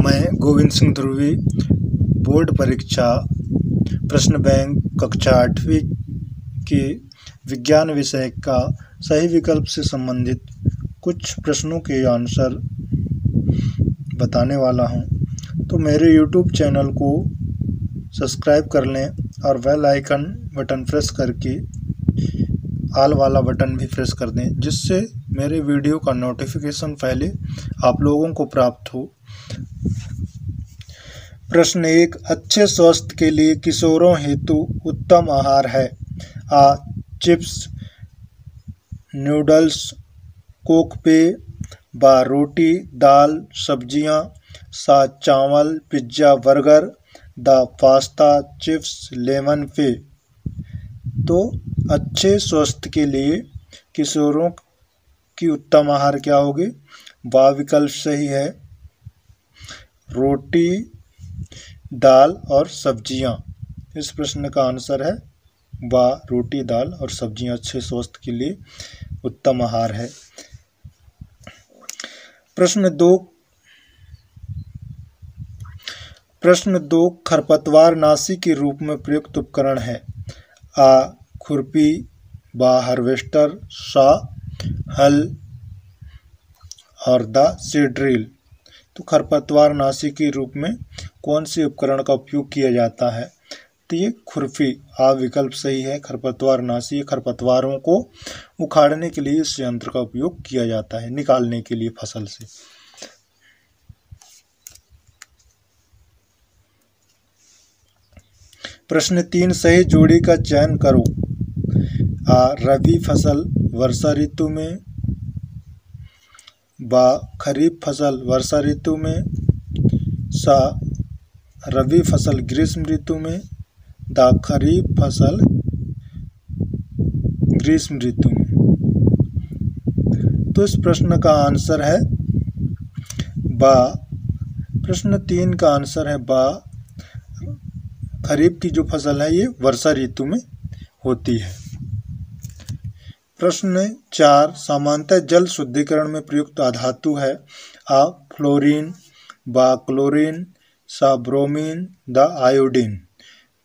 मैं गोविंद सिंह ध्रुवी बोर्ड परीक्षा प्रश्न बैंक कक्षा 8वीं के विज्ञान विषय का सही विकल्प से संबंधित कुछ प्रश्नों के आंसर बताने वाला हूं। तो मेरे YouTube चैनल को सब्सक्राइब कर लें और बेल आइकन बटन प्रेस करके ऑल वाला बटन भी प्रेस कर दें, जिससे मेरे वीडियो का नोटिफिकेशन पहले आप लोगों को प्राप्त हो। प्रश्न 1, अच्छे स्वास्थ्य के लिए किशोरों हेतु उत्तम आहार है। आ चिप्स, नूडल्स, कोक पेय, बा रोटी दाल सब्जियां, सा चावल pizza burger, the pasta chips lemon पेय। तो अच्छे स्वास्थ्य के लिए किशोरों की उत्तम आहार क्या होगी? बा विकल्प सही है। रोटी दाल और सब्जियां, इस प्रश्न का आंसर है बा रोटी दाल और सब्जियां अच्छे स्वास्थ्य के लिए उत्तम आहार है। प्रश्न 2 खरपतवार नाशी के रूप में प्रयुक्त उपकरण है। आ खुरपी, बा हार्वेस्टर, सा हल और द सीड ड्रिल। तो खरपतवार नाशी के रूप में कौन से उपकरण का उपयोग किया जाता है? तो ये खुरपी, आ विकल्प सही है। खरपतवार नाशी खरपतवारों को उखाड़ने के लिए इस यंत्र का उपयोग किया जाता है, निकालने के लिए फसल से। प्रश्न 3 सही जोड़ी का चयन करो। आ रबी फसल वर्षा ऋतु में, बा खरीफ फसल वर्षा ऋतु में, सा रबी फसल ग्रीष्म ऋतु में, द खरीफ फसल ग्रीष्म ऋतु में। तो इस प्रश्न का आंसर है बा। प्रश्न 3 का आंसर है बा। खरीफ की जो फसल है ये वर्षा ऋतु में होती है। प्रश्न 4 सामान्यतः जल शुद्धिकरण में प्रयुक्त अधातु है। आ फ्लोरीन, बा क्लोरीन, सा ब्रोमीन, द आयोडीन।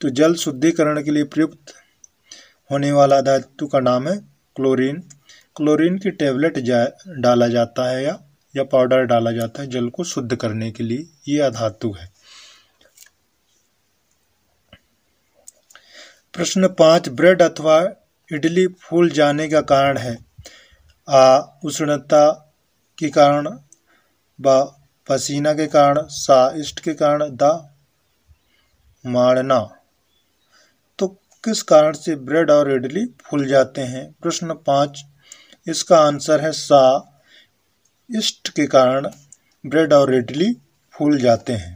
तो जल शुद्धिकरण के लिए प्रयुक्त होने वाला धातु का नाम है क्लोरीन। क्लोरीन की टेबलेट डाला जाता है या पाउडर डाला जाता है जल को शुद्ध करने के लिए, ये अधातु है। प्रश्न 5 ब्रेड अथवा इडली फूल जाने का कारण है। आ उष्णता के कारण, बा पसीना के कारण, सा ईस्ट के कारण, द माड़ना। तो किस कारण से ब्रेड और इडली फूल जाते हैं? प्रश्न 5 इसका आंसर है सा ईस्ट के कारण ब्रेड और इडली फूल जाते हैं।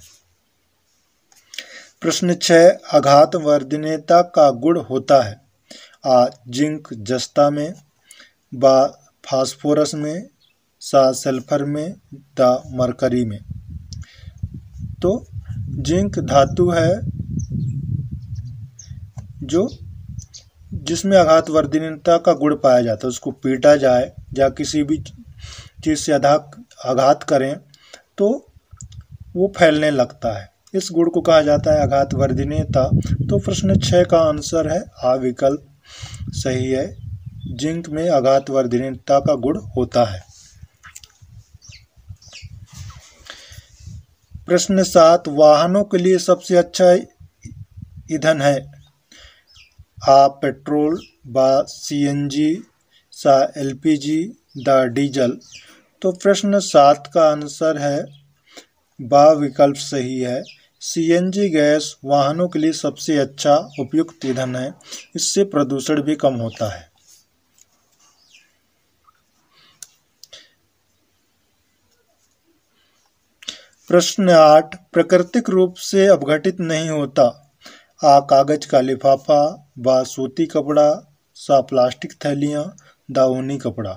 प्रश्न 6 आघात वर्धनीयता का गुण होता है। आ जिंक जस्ता में, बा फास्फोरस में, सा सल्फर में, द मरकरी में। तो जिंक धातु है जिसमें आघात वर्धनीयता का गुण पाया जाता है। उसको पीटा जाए या किसी भी चीज़ से आघात करें तो वो फैलने लगता है। इस गुण को कहा जाता है आघात वर्धनीयता। तो प्रश्न 6 का आंसर है आ विकल्प सही है। जिंक में आघात वर्धनीयता का गुण होता है। प्रश्न 7 वाहनों के लिए सबसे अच्छा ईंधन है। आ पेट्रोल, बा सीएनजी, सा एलपीजी, द डीजल। तो प्रश्न 7 का आंसर है बा विकल्प सही है। सीएनजी गैस वाहनों के लिए सबसे अच्छा उपयुक्त ईंधन है। इससे प्रदूषण भी कम होता है। प्रश्न 8 प्राकृतिक रूप से अपघटित नहीं होता। आ कागज का लिफाफा, बा सूती कपड़ा, सा प्लास्टिक थैलियाँ, द ऊनी कपड़ा।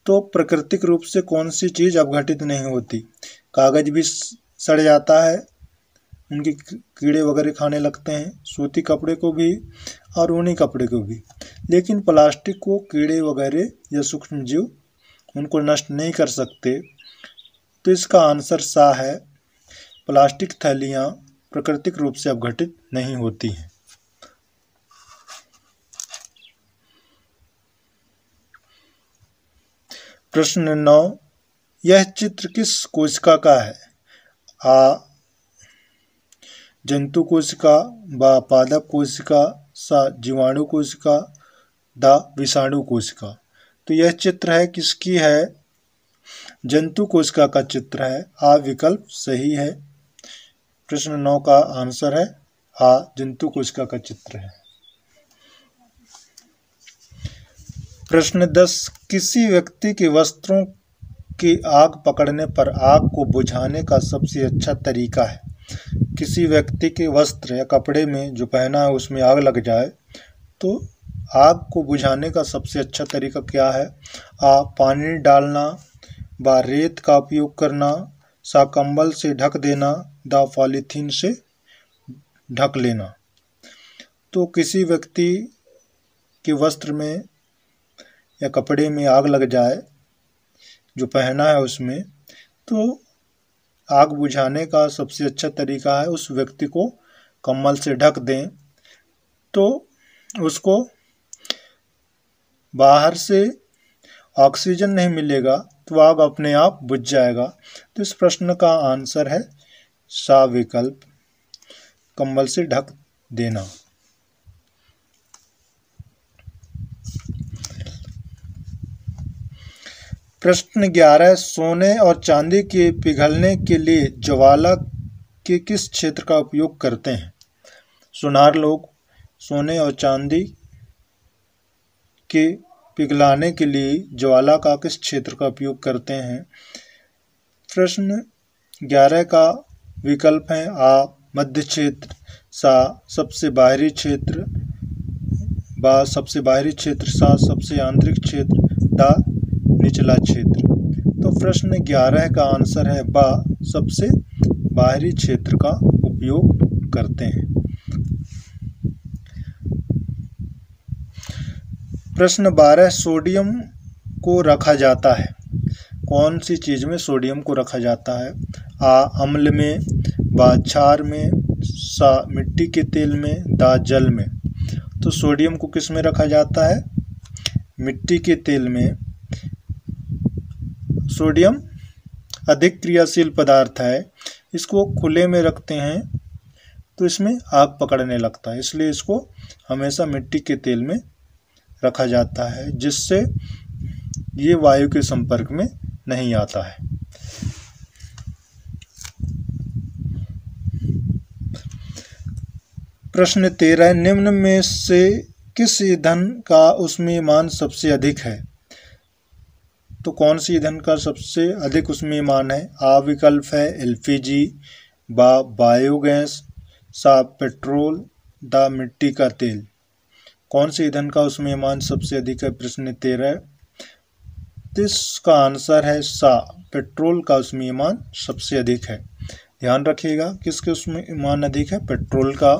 तो प्राकृतिक रूप से कौन सी चीज़ अपघटित नहीं होती? कागज भी सड़ जाता है, उनके कीड़े वगैरह खाने लगते हैं, सूती कपड़े को भी और ऊनी कपड़े को भी। लेकिन प्लास्टिक को कीड़े वगैरह या सूक्ष्मजीव उनको नष्ट नहीं कर सकते। तो इसका आंसर सा है। प्लास्टिक थैलियाँ प्राकृतिक रूप से अपघटित नहीं होती हैं। प्रश्न 9, यह चित्र किस कोशिका का है? आ जंतु कोशिका, बा पादप कोशिका, सा जीवाणु कोशिका, दा विषाणु कोशिका। तो यह चित्र है किसकी है? जंतु कोशिका का चित्र है। आ विकल्प सही है। प्रश्न 9 का आंसर है आ, जंतु कोशिका का चित्र है। प्रश्न 10, किसी व्यक्ति के वस्त्रों की आग पकड़ने पर आग को बुझाने का सबसे अच्छा तरीका है। किसी व्यक्ति के वस्त्र या कपड़े में जो पहना है उसमें आग लग जाए तो आग को बुझाने का सबसे अच्छा तरीका क्या है? आ पानी डालना, बा रेत का उपयोग करना, सा कंबल से ढक देना, दा पॉलीथीन से ढक लेना। तो किसी व्यक्ति के वस्त्र में या कपड़े में आग लग जाए जो पहना है उसमें, तो आग बुझाने का सबसे अच्छा तरीका है उस व्यक्ति को कंबल से ढक दें, तो उसको बाहर से ऑक्सीजन नहीं मिलेगा तो आग अपने आप बुझ जाएगा। तो इस प्रश्न का आंसर है सा विकल्प, कंबल से ढक देना। प्रश्न 11, सोने और चांदी के पिघलने के लिए ज्वाला के किस क्षेत्र का उपयोग करते हैं? सुनार लोग सोने और चांदी के पिघलाने के लिए ज्वाला का किस क्षेत्र का उपयोग करते हैं? प्रश्न 11 का विकल्प है आ मध्य क्षेत्र, सा सबसे बाहरी क्षेत्र, बा सबसे बाहरी क्षेत्र, सा सबसे आंतरिक क्षेत्र, दा निचला क्षेत्र। तो प्रश्न 11 का आंसर है बा सबसे बाहरी क्षेत्र का उपयोग करते हैं। प्रश्न 12, सोडियम को रखा जाता है। कौन सी चीज़ में सोडियम को रखा जाता है? आ अम्ल में, बा क्षार में, सा मिट्टी के तेल में, दा जल में। तो सोडियम को किस में रखा जाता है? मिट्टी के तेल में। सोडियम अधिक क्रियाशील पदार्थ है, इसको खुले में रखते हैं तो इसमें आग पकड़ने लगता है, इसलिए इसको हमेशा मिट्टी के तेल में रखा जाता है, जिससे ये वायु के संपर्क में नहीं आता है। प्रश्न 13, निम्न में से किस ईंधन का ऊष्मीयमान सबसे अधिक है? तो कौन सी ईंधन का सबसे अधिक ऊष्मीयमान है? आ विकल्प है एलपीजी, बा बायोगैस, सा पेट्रोल, दा मिट्टी का तेल। कौन से ईंधन का ऊष्मीयमान सबसे अधिक है? प्रश्न 13, इसका आंसर है सा पेट्रोल का ऊष्मीयमान सबसे अधिक है। ध्यान रखिएगा किसके ऊष्मीयमान अधिक है? पेट्रोल का।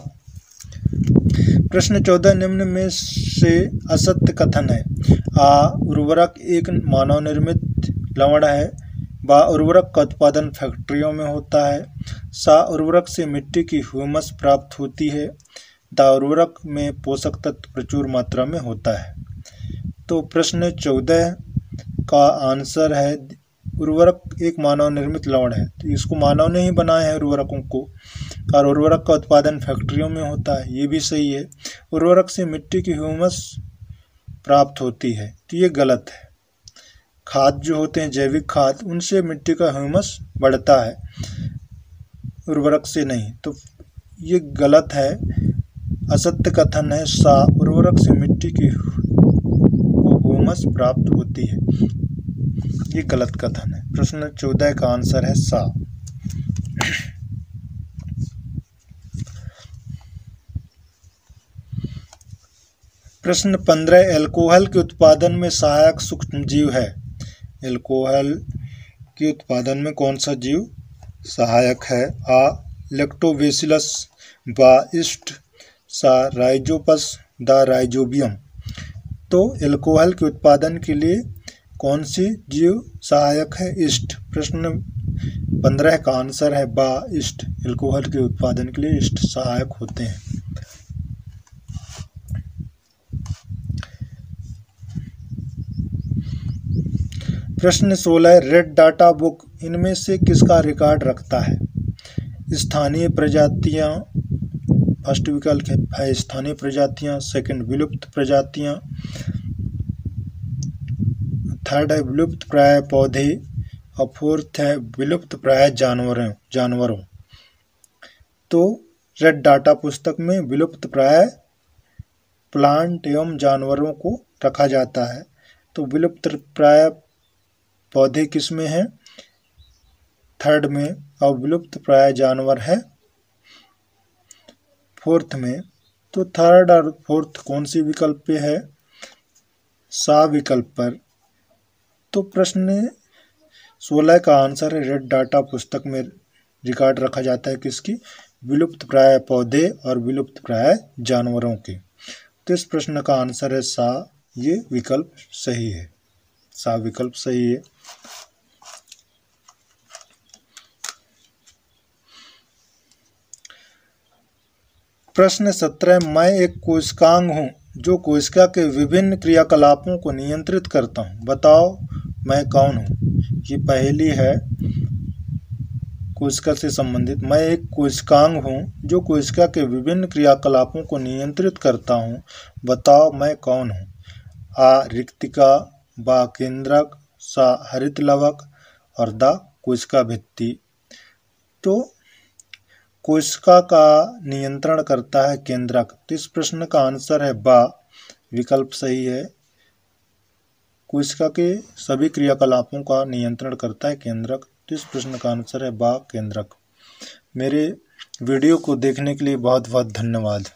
प्रश्न 14, निम्न में से असत्य कथन है। आ उर्वरक एक मानव निर्मित लवण है, बा उर्वरक का उत्पादन फैक्ट्रियों में होता है, सा उर्वरक से मिट्टी की ह्यूमस प्राप्त होती है, दा उर्वरक में पोषक तत्व प्रचुर मात्रा में होता है। तो प्रश्न 14 का आंसर है उर्वरक एक मानव निर्मित लवण है, तो इसको मानव ने ही बनाया है उर्वरकों को, और उर्वरक का उत्पादन फैक्ट्रियों में होता है, ये भी सही है। उर्वरक से मिट्टी की ह्यूमस प्राप्त होती है, तो ये गलत है। खाद जो होते हैं जैविक खाद, उनसे मिट्टी का ह्यूमस बढ़ता है, उर्वरक से नहीं, तो ये गलत है। असत्य कथन है सा उर्वरक से मिट्टी की ह्यूमस प्राप्त होती है, ये गलत कथन है। प्रश्न 14 का आंसर है सा। प्रश्न 15, एल्कोहल के उत्पादन में सहायक सूक्ष्म जीव है। एल्कोहल के उत्पादन में कौन सा जीव सहायक है? आ लैक्टोबैसिलस, बा ईस्ट, सा राइजोपस, दा राइजोबियम। तो एल्कोहल के उत्पादन के लिए कौन सी जीव सहायक है? ईस्ट। प्रश्न 15 का आंसर है बा। ईस्ट एल्कोहल के उत्पादन के लिए ईस्ट सहायक होते हैं। प्रश्न 16 रेड डाटा बुक इनमें से किसका रिकॉर्ड रखता है? स्थानीय प्रजातियां, फर्स्ट विकल्प है स्थानीय प्रजातियां, सेकंड विलुप्त प्रजातियां, थर्ड है विलुप्त प्राय पौधे और फोर्थ है विलुप्त प्राय जानवरों। तो रेड डाटा पुस्तक में विलुप्त प्राय प्लांट एवं जानवरों को रखा जाता है। तो विलुप्त प्राय पौधे किस में है? थर्ड में, और विलुप्त प्राय जानवर है फोर्थ में। तो थर्ड और फोर्थ कौन सी विकल्प पे है? सा विकल्प पर। तो प्रश्न 16 का आंसर है रेड डाटा पुस्तक में रिकॉर्ड रखा जाता है किसकी? विलुप्त प्राय पौधे और विलुप्त प्राय जानवरों की। तो इस प्रश्न का आंसर है सा, ये विकल्प सही है, सा विकल्प सही है। प्रश्न 17 मैं एक कोशिकांग हूँ जो कोशिका के विभिन्न क्रियाकलापों को नियंत्रित करता हूँ, बताओ मैं कौन हूँ? ये पहेली है कोशिका से संबंधित। मैं एक कोशिकांग हूँ जो कोशिका के विभिन्न क्रियाकलापों को नियंत्रित करता हूँ, बताओ मैं कौन हूँ? आ रिक्तिका, बा केंद्रक, सा हरित लवक और दा कोशिका भित्ति। तो कोशिका का नियंत्रण करता है केंद्रक। तो इस प्रश्न का आंसर है बा, विकल्प सही है। कोशिका के सभी क्रियाकलापों का नियंत्रण करता है केंद्रक। तो इस प्रश्न का आंसर है बा, केंद्रक। मेरे वीडियो को देखने के लिए बहुत बहुत धन्यवाद।